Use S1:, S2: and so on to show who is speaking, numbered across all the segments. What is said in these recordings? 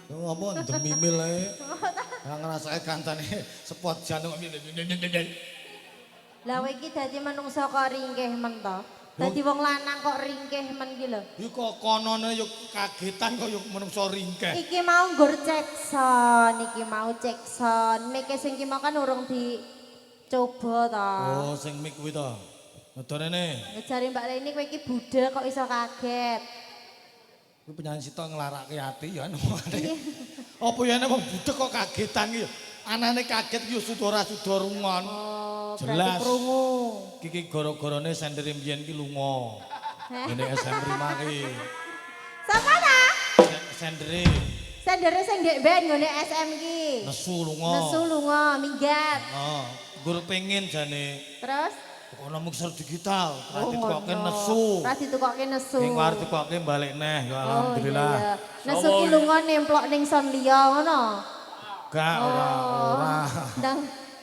S1: Ngomong demi mil ae. Ora ngrasake kancane sepot jantung.
S2: Lah kowe iki dadi manungsa kok ringkih men to? Dadi wong lanang kok ringkih men iki lho.
S1: Iki kok konone yo kagetan kok yo menungso ringkeh.
S2: Iki mau nggur cekson, iki mau cekson. Mik sing iki mau kan urung dicoba to.
S1: Oh, sing mik kuwi to. Ngedorene.
S2: Jare Mbak Leni kowe iki budhe kok iso kaget.
S1: Kuwi penyanyi sitok nglarake ati ya anu. Apa ya nek wong budek kok kagetan iki. Anane kaget yo sudara-sudara rungon.
S2: Oh,
S1: jelas.
S2: Krungu.
S1: Iki gara-garane sendere mbiyen ki lunga. Ngene SM Prima ki.
S2: Sapa ta?
S1: Sendere.
S2: Sendere sing ndek ben nggone SM ki.
S1: Nesu lunga.
S2: Nesu lunga, minggat.
S1: Oh, gur pengin jane.
S2: Terus
S1: Ono mixer digital, ora
S2: Oh,
S1: ditukokke
S2: ngono.
S1: nesu.
S2: Ora ditukokke nesu.
S1: Ning arep ditukokke balik neh, ya alhamdulillah.
S2: Oh, iya. Nesu ki lunga nemplok ning son liya ngono.
S1: Gak ora.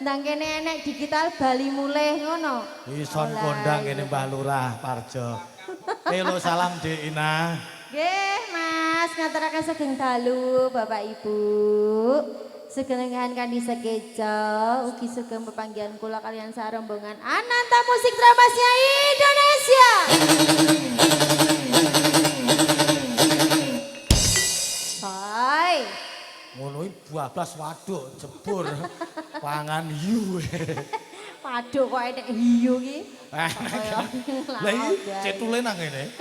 S2: Ndang kene enek digital Bali mulih ngono.
S1: Ison kondang kene Mbah Lurah Parjo. Halo salam Dek Ina.
S2: Nggih, Mas, ngaturaken sugeng dalu Bapak Ibu. Segenengan kandi sekeja, ugi sugeng pepanggihan kula kalian sarombongan Ananta Musik Dramasya Indonesia. Hai.
S1: Ngono iki bablas waduk jebur pangan hiu.
S2: Waduh kok enek hiu ki.
S1: Lah iki cetule nang kene.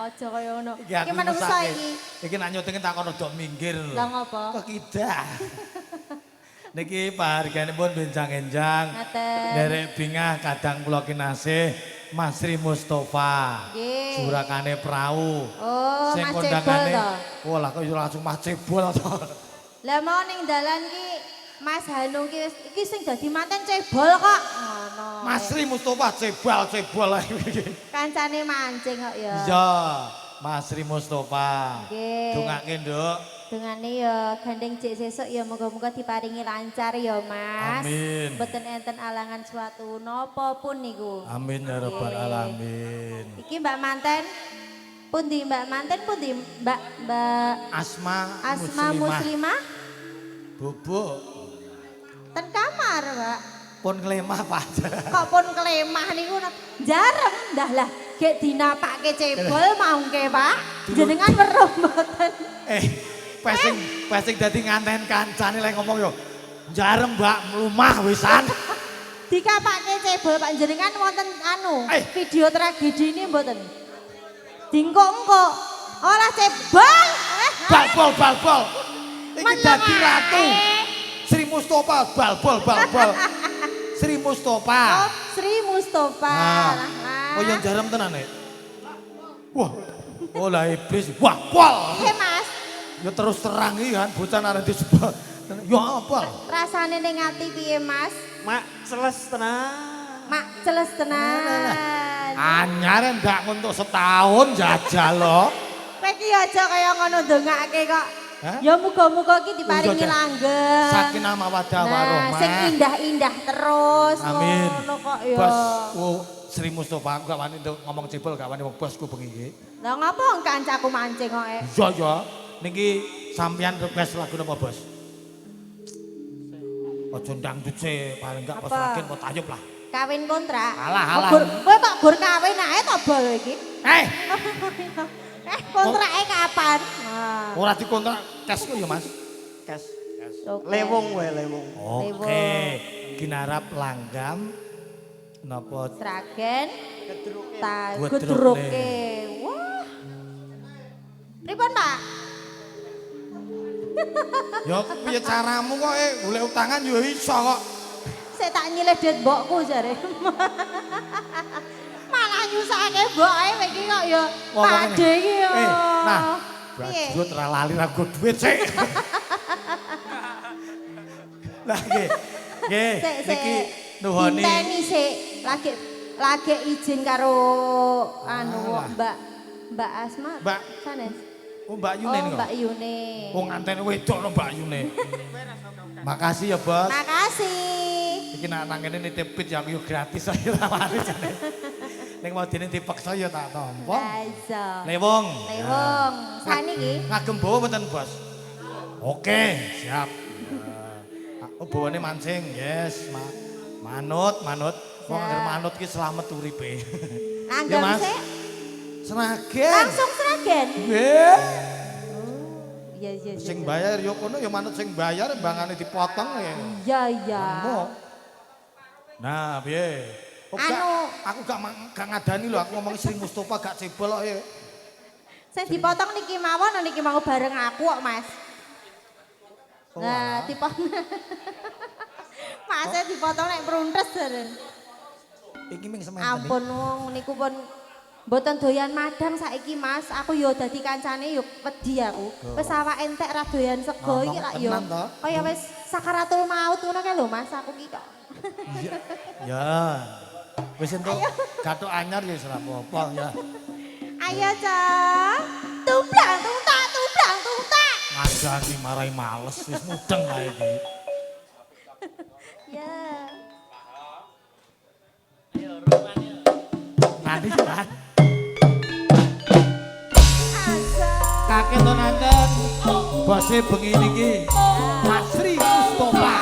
S2: Aja kaya ngono.
S1: Iki
S2: Iki manungsa iki.
S1: Iki nak nyuting tak kono dok minggir lho.
S2: Lah ngopo?
S1: Kok kidah. Niki pahargyanipun benjang-enjang.
S2: Ngaten.
S1: Derek bingah kadang kula kinasih Mas Sri Mustofa.
S2: Nggih.
S1: Jurakane Prau.
S2: Oh,
S1: Sing
S2: Mas
S1: kondangane.
S2: Cebol to.
S1: Oh lah kok langsung Mas Cebol to.
S2: Lah mau ning dalan ki Mas Hanung ki iki sing dadi manten cebol kok. Ngono.
S1: Mas Sri Mustofa cebol iki.
S2: Kancane mancing kok ya.
S1: Iya, Mas Sri Mustofa.
S2: Nggih.
S1: Dongake, Nduk.
S2: Dungane ya gandeng cek sesuk ya moga-moga diparingi lancar ya Mas.
S1: Amin.
S2: Mboten enten alangan suatu napa pun niku.
S1: Amin ya rabbal
S2: Nggih.
S1: alamin.
S2: Iki Mbak Manten pundi Mbak Manten pundi Mbak
S1: Asma
S2: Muslimah
S1: Bubuk.
S2: ten kamar Mbak.
S1: Pun nglemah Pak.
S2: Kok pun kelemah niku jarem dah lah gek dinapake cebol mangke Pak. Jenengan weruh mboten.
S1: Pesing dadi nganten kancane lek ngomong yo. Jarem Mbak mlumah wisan.
S2: Dikapake cebol Pak jenengan wonten anu video tragedi ini mboten. Dingkok-engkok olah cebol.
S1: Bal-bol. Iki dadi ratu. Sri Mustofa bal-bol. Sri Mustofa.
S2: Oh, Sri Mustofa.
S1: Oh yang jarem tenan nek. Wah. Oh lah iblis. Wah, pol.
S2: Nggih Mas,
S1: Ya terus terang iki kan bocah arep disebut. Ya apa?
S2: rasane ning ati piye Mas?
S3: Mak celes tenan.
S2: Mak celes tenan.
S1: Anyar ndak untuk setahun jajal lo.
S2: Kowe iki aja kaya ngono ndongake kok.
S1: Hah?
S2: Ya muga-muga iki diparingi
S1: Udah,
S2: langgeng.
S1: Sakinah mawaddah warahmah.
S2: Nah, sing indah-indah terus
S1: Amin.
S2: ngono kok ya.
S1: Bos, Sri Mustofa aku gak wani ngomong cebol gak wani bosku bengi iki.
S2: Lah ngapa kancaku mancing kok
S1: Iya. Niki sampeyan request lagu napa, Bos? Aja ndangdut sih, paling gak pas
S2: Apa?
S1: lagi mau tayub lah.
S2: Kawin kontrak.
S1: Alah.
S2: Kowe kok gur kawin ae to bol iki?
S1: Eh,
S2: Kontrake kapan? Nah.
S1: ora dikontrak casku ya, Mas.
S3: Kes.
S2: Oke.
S3: Lewung wae lewung.
S1: Oke, kinarap langgam napa
S2: Sragen
S3: Kedruke.
S2: Gudruke. Wah. Pripun, Pak?
S1: ya piye caramu kok golek utangan ya iso kok.
S2: Sik tak nyeledet mbokku jare. Malah nyusahke mboke iki kok ya pade iki ya.
S1: Nah,
S2: piye?
S1: bajut ra lali ra go duit sik. Lah nggih. Nggih, niki nuhoni.
S2: Dinteni sik lagi izin karo anu Mbak Asma.
S1: Mbak
S2: sanes.
S1: Oh Mbak Yune
S2: Oh
S1: niku.
S2: Mbak Yune.
S1: Wong nganten wedok no Mbak Yune. Makasih ya, Bos.
S2: Makasih.
S1: Iki nak nang kene nitip pit ya aku yo gratis ae ra wani jane. Ning mau dene dipaksa ya tak tampa.
S2: Iso.
S1: Lewong.
S2: Lewong. Saniki
S1: Ngagem bawa mboten, Bos? Oke, siap. Oh, bawane mancing. Yes, manut. Wong anger manut ki slamet uripe.
S2: Nanggam sik.
S1: Seragen.
S2: Langsung seragen.
S1: Nggih.
S2: Iya.
S1: Sing bayar yo kono yo manut sing bayar mbangane dipotong ya.
S2: Iya.
S1: Nah, piye? Aku gak ngadani lho, aku ngomong Sri Mustofa gak cebol kok ya.
S2: Sing dipotong niki mawon niki mau bareng aku kok, Mas. Nah, dipotong. Mas dipotong nek pruntes jaren.
S1: Iki ming semen.
S2: Ampun wong niku pun mboten doyan madang saiki Mas. Aku yo dadi kancane yo wedi aku. Wis awak entek ra doyan sego iki lak yo. Kaya wis sakaratul maut ngono kae lho Mas aku ki kok.
S1: Ya. Wis entuk gathuk anyar ya wis ora apa-apa ya.
S2: Ayo, Cak. Tumplang tuntak.
S1: Ngajani marai males wis mudeng kae iki.
S2: Ya.
S4: Ayo rumahnya.
S1: Nanti kan. Kakek tonanten bose bengi niki Mas Sri Mustofa.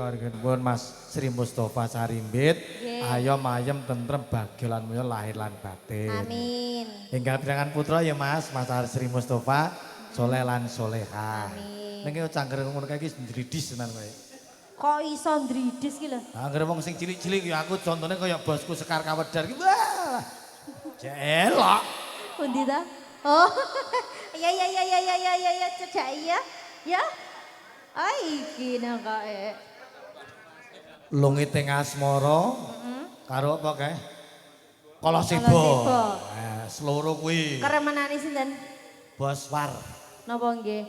S1: Mugi-mugi Mas Sri Mustofa Sarimbit ayom ayem tentrem bagyo lan mulya lahir lan batin.
S2: Amin.
S1: Enggal pirangan putra ya Mas Sri Mustofa soleh lan soleha.
S2: Amin.
S1: Ning cangger ngono kae iki ndridis tenan kowe.
S2: Kok iso ndridis ki lho?
S1: Anggere wong sing cilik-cilik ya aku contone kaya bosku Sekar Kawedar ki. Wah. Jek elok.
S2: Pundi ta? Oh. Ya cedak iya. Ya. Ah iki nang kae.
S1: Lungi teng asmara karo apa kae? Kalasiba. seloro kuwi.
S2: Keremenane sinten?
S1: Bos War.
S2: Napa nggih?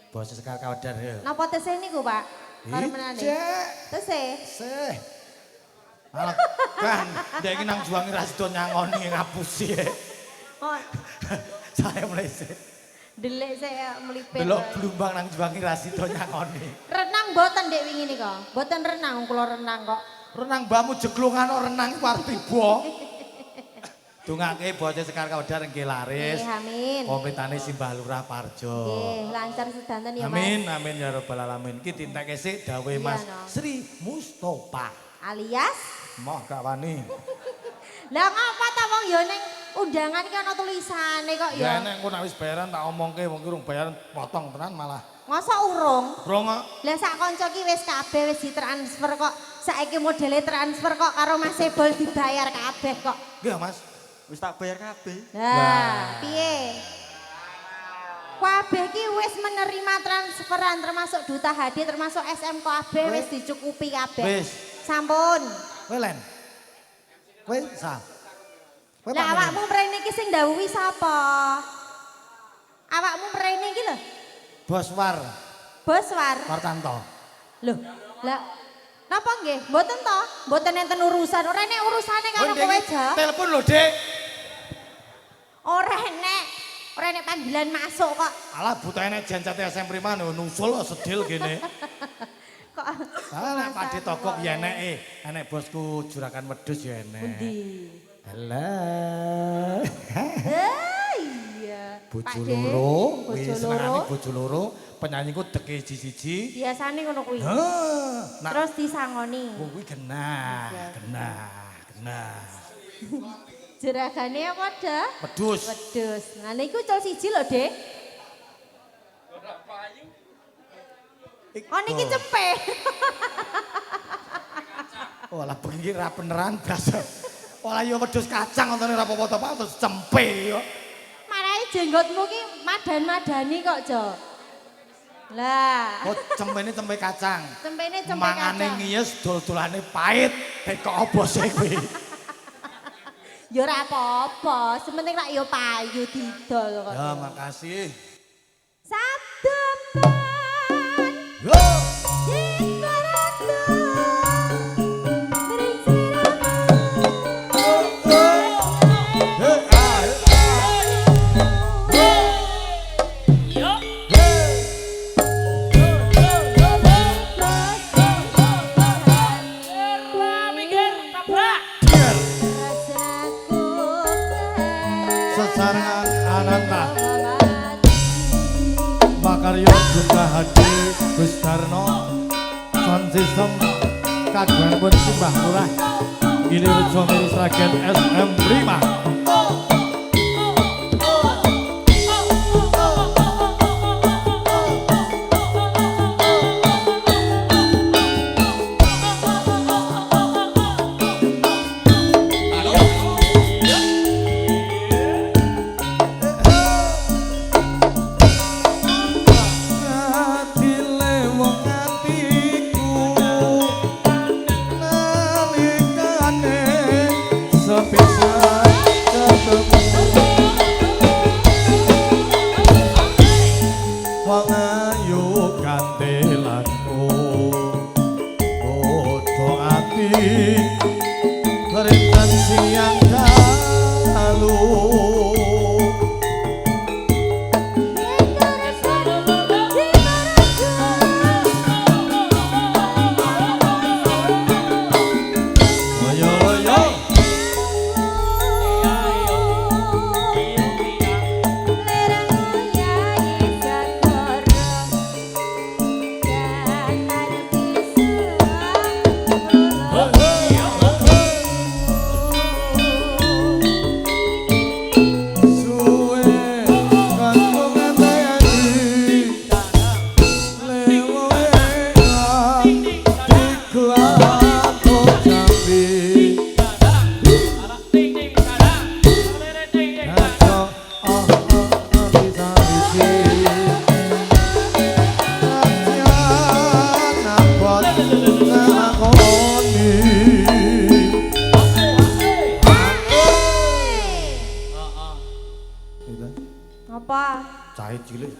S1: Bos Sekar Kawedar ya.
S2: Napa tesih niku, Pak? Keremenane.
S1: Ijek.
S2: Tesih.
S1: Seh. Malah kan, dia ini nang juangi rasido nyangoni ngapusi ya.
S2: Oh,
S1: Saya meleset.
S2: delik saya melipir.
S1: Delok blumbang nang juangi rasido nyangoni.
S2: Renang boten Dek wingi nika. Boten renang, kula renang kok.
S1: Renang bamu jeglungan renang war tiba. Dungake bocah Sekar Kawedar nggih laris.
S2: Nggih, amin.
S1: Pemerintahan Simbah Lurah Parjo.
S2: Nggih, lancar sedanten ya, Mas.
S1: Amin, amin ya rabbal alamin. Ki dintekke sik dawuh
S2: Iya,
S1: Mas
S2: no.
S1: Sri Mustofa.
S2: Alias
S1: Moh gak wani.
S2: lah ngapa ta wong ya ning undangan iki ana tulisane kok
S1: Ya
S2: ya.
S1: nek engko nek wis bayaran tak omongke wong ki urung bayaran potong tenan malah.
S2: Masa urung?
S1: Rong kok.
S2: Lah sak kanca ki wis kabeh wis ditransfer kok. Saiki modele transfer kok karo Mas Ebol dibayar kabeh kok.
S1: Nggih, Mas.
S3: Wis tak bayar kabeh.
S2: Nah, piye? Kabeh ki wis menerima transferan termasuk Duta HD termasuk SMK kabeh wis dicukupi kabeh.
S1: Wis.
S2: Sampun.
S1: Kowe Len. Kowe sa. Kowe
S2: Lah awakmu mrene iki sing ndhawuhi sapa? Awakmu mrene iki lho,
S1: Bos War,
S2: Bos War.
S1: Wartanto.
S2: Lho, lah napa nggih? Mboten to? Mboten enten urusan. Ora nek urusane karo kowe, Jok.
S1: Telepon lho, Dik.
S2: Ora nek. Ora nek panggilan masuk kok.
S1: Alah buta nek jancat SM Prima nusul kok sedil gini.
S2: Kok
S1: Ah, nek Pak Togok ya enek bosku juragan wedhus ya enek.
S2: pundi?
S1: Halo.
S2: Iya.
S1: Bojo
S2: Pak D,
S1: loro,
S2: bojo
S1: wis
S2: loro.
S1: senengane bojo loro, penyanyiku deke siji.
S2: Biasane ngono kuwi.
S1: Heh, nak
S2: Terus disangoni.
S1: kuwi genah, genah.
S2: Jeragane apa dah?
S1: Wedhus.
S2: Wedhus. Nah niku cul siji lho, Dek. Oh niki cepet.
S1: Walah bengi ra beneran blas. Walah ya wedhus kacang ngontene ra apa-apa to, terus cempe yo.
S2: Marahe jenggotmu ki madan-madani kok, Jo. Lah,
S1: Kok cempene cempe kacang.
S2: cempene cempe
S1: Mangane
S2: kacang.
S1: ngiyes dol-dolane pahit. Kok apa sih kuwi?
S2: Ya ora apa-apa, sementing rak ya payu didol kok.
S1: Ya makasih.
S2: Sadepan
S1: Yo. Sesarengan Ananta Makaryo Duta Hadi Gus Darno Sound System kagungan pun Simbah Lurah Gili Rejo Miri Sragen SM Prima siang dalu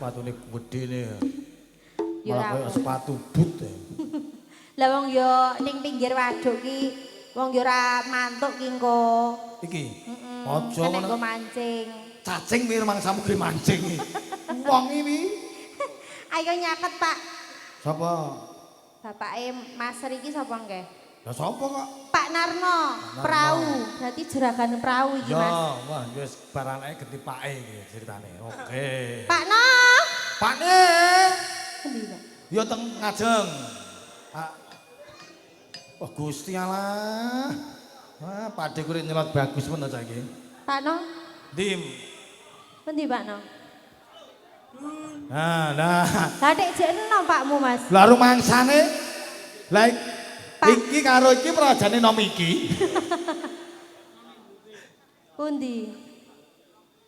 S1: sepatune gedene.
S2: Ya
S1: Malah koyo
S2: ora.
S1: sepatu boot ya.
S2: Lah wong yo ning pinggir waduk ki wong yo ora mantuk ki engko.
S1: Iki.
S2: Heeh.
S1: Aja
S2: Kene nggo
S1: ngono.
S2: mancing.
S1: Cacing mir mangsamu ge mancing. Wong iki.
S2: Ayo nyaket, Pak.
S1: Sapa?
S2: Bapake Mas iki sapa nggih?
S1: Lah sapa kok?
S2: Pak Narno, perahu. Berarti juragan perahu iki,
S1: Ya,
S2: Mas.
S1: wah wis baranake genti pake iki ceritane. Oke.
S2: Pak No.
S1: Pakne.
S2: Endi, Pak?
S1: Ya teng ngajeng. Ah. Oh Gusti Allah. Wah, Pakde kuwi nyelot bagus men saiki.
S2: Pak No.
S1: Dim.
S2: Endi, Pak No?
S1: Nah.
S2: Lah nek jek enom Pakmu, Mas.
S1: Lah rumangsane lah
S2: Pak.
S1: iki karo iki prajane nom iki.
S2: Pundi?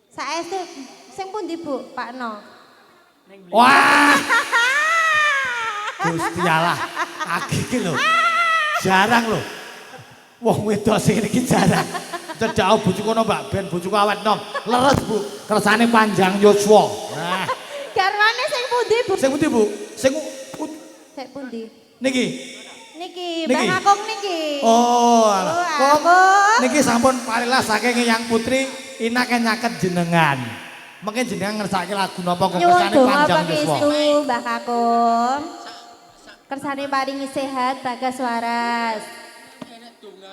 S2: Saestu sing pundi, Bu? Pak No.
S1: Wah. Gusti Allah. Aki iki lho. Jarang lho. Wong wedok sing iki jarang. Cedak bojoku ono Mbak Ben, bojoku awet nom. Leres, Bu. Kersane panjang Yoswa. Nah,
S2: Garwane sing pundi, Bu?
S1: sing pundi, Bu? Sing
S2: Sik pundi?
S1: niki.
S2: Niki,
S1: Niki?
S2: Mbak Akung niki.
S1: Oh, alah.
S2: Oh,
S1: Kok
S2: Akung.
S1: niki sampun parilah saking Yang Putri inake nyaket jenengan. Mungkin jenengan ngersake lagu napa kok
S2: Nyuwun
S1: kersane
S2: donga
S1: panjang
S2: pangestu
S1: Yoswa.
S2: Mbah Kakung. Kersane paringi sehat Bagas Waras.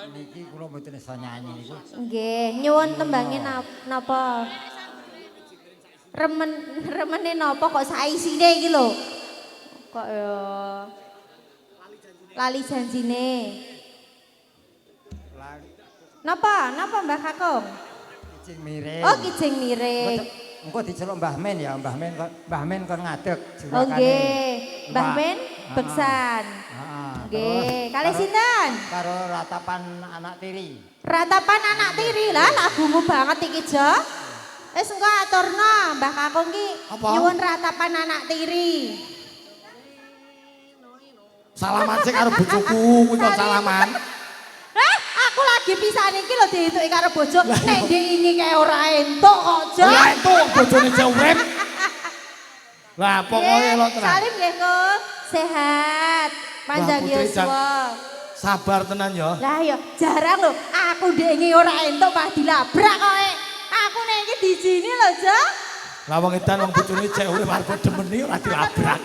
S4: Niki kula mboten iso nyanyi niku.
S2: Nggih, nyuwun tembange napa? Remene napa kok saisine iki lho. Kok ya lali janjine. Napa Mbah Kakung?
S4: Kijing miring.
S2: Oh, kijing miring.
S4: Engko diceluk Mbah Men ya, Mbah Men kon ngadeg
S2: Oh
S4: jurakane.
S2: nggih, Mbah
S4: Mbak.
S2: Men beksan.
S4: Heeh.
S2: Nggih, kalih sinten?
S4: Karo ratapan anak tiri.
S2: Ratapan anak tiri lah lagumu banget iki, Jo. Wis engko aturna Mbah Kakung ki
S1: Apa?
S2: nyuwun ratapan anak tiri.
S1: Salaman sing karo bojoku kuwi kok salaman.
S2: Aku lagi pisan iki lho dituki karo bojo. Nek ndek ini kayak ora entuk kok, Jo.
S1: Lah itu wong bojone jauh urip. Lah pokoke
S2: Nggih,
S1: lo tenan.
S2: Salim nggih, Kung. Sehat. Panjang
S1: Mbah Putri,
S2: yuswa.
S1: Sabar tenan ya.
S2: Lah ya jarang lho aku ndek ini ora entuk pas dilabrak kok. Aku nek iki dijini lho, Jo.
S1: Lah wong edan wong bojone jek urip arep demeni ora dilabrak.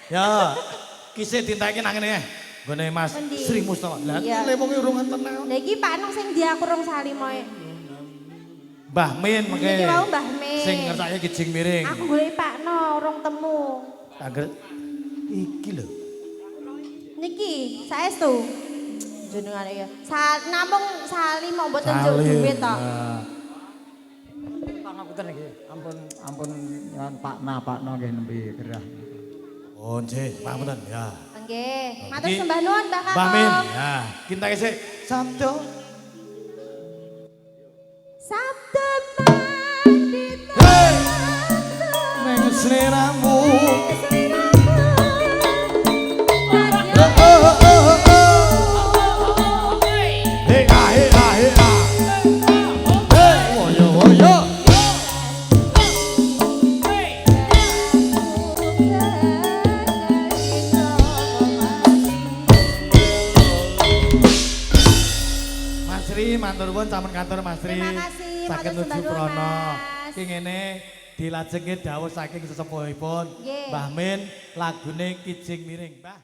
S1: Ya, kisih dintake nang ngene. Nggone Mas
S2: Endi?
S1: Sri Mustafa. Lah
S2: Iya.
S1: iki wong urungan tenan.
S2: Lah iki Pak Nung sing ndi aku rong salimoe.
S1: Mbah Min mengke.
S2: Iki mau Mbah Min.
S1: Sing ngersake kijing miring.
S2: Aku golek Pak No urung temu.
S1: Angger iki lho.
S2: Niki saestu. Jenengane ya. Namung salimo mboten njuk duit to.
S1: Nah.
S4: Pangapunten nggih. Ampun nyuwun Pakna nggih nembe gerah.
S1: Oh nggih, pangapunten ya.
S2: Nggih, matur
S1: Iki
S2: sembah nuwun Mbah
S1: Mbah Min.
S2: Kakung.
S1: Ya, kita kisih Sabdo.
S2: Sabda pandita.
S1: Hey! Neng sliramu. Hey ah hey ah hey ah. Hey woyo woyo. Mas Sri matur nuwun sampun kantor Mas Sri.
S2: Terima kasih,
S1: Saged
S2: matur
S1: nuju
S2: sembah nuwun,
S1: Prono.
S2: Mas.
S1: Ki ngene dilajenge dawuh saking sesepuhipun
S2: Nggih.
S1: Mbah Min lagune Kijing Miring, Mbah.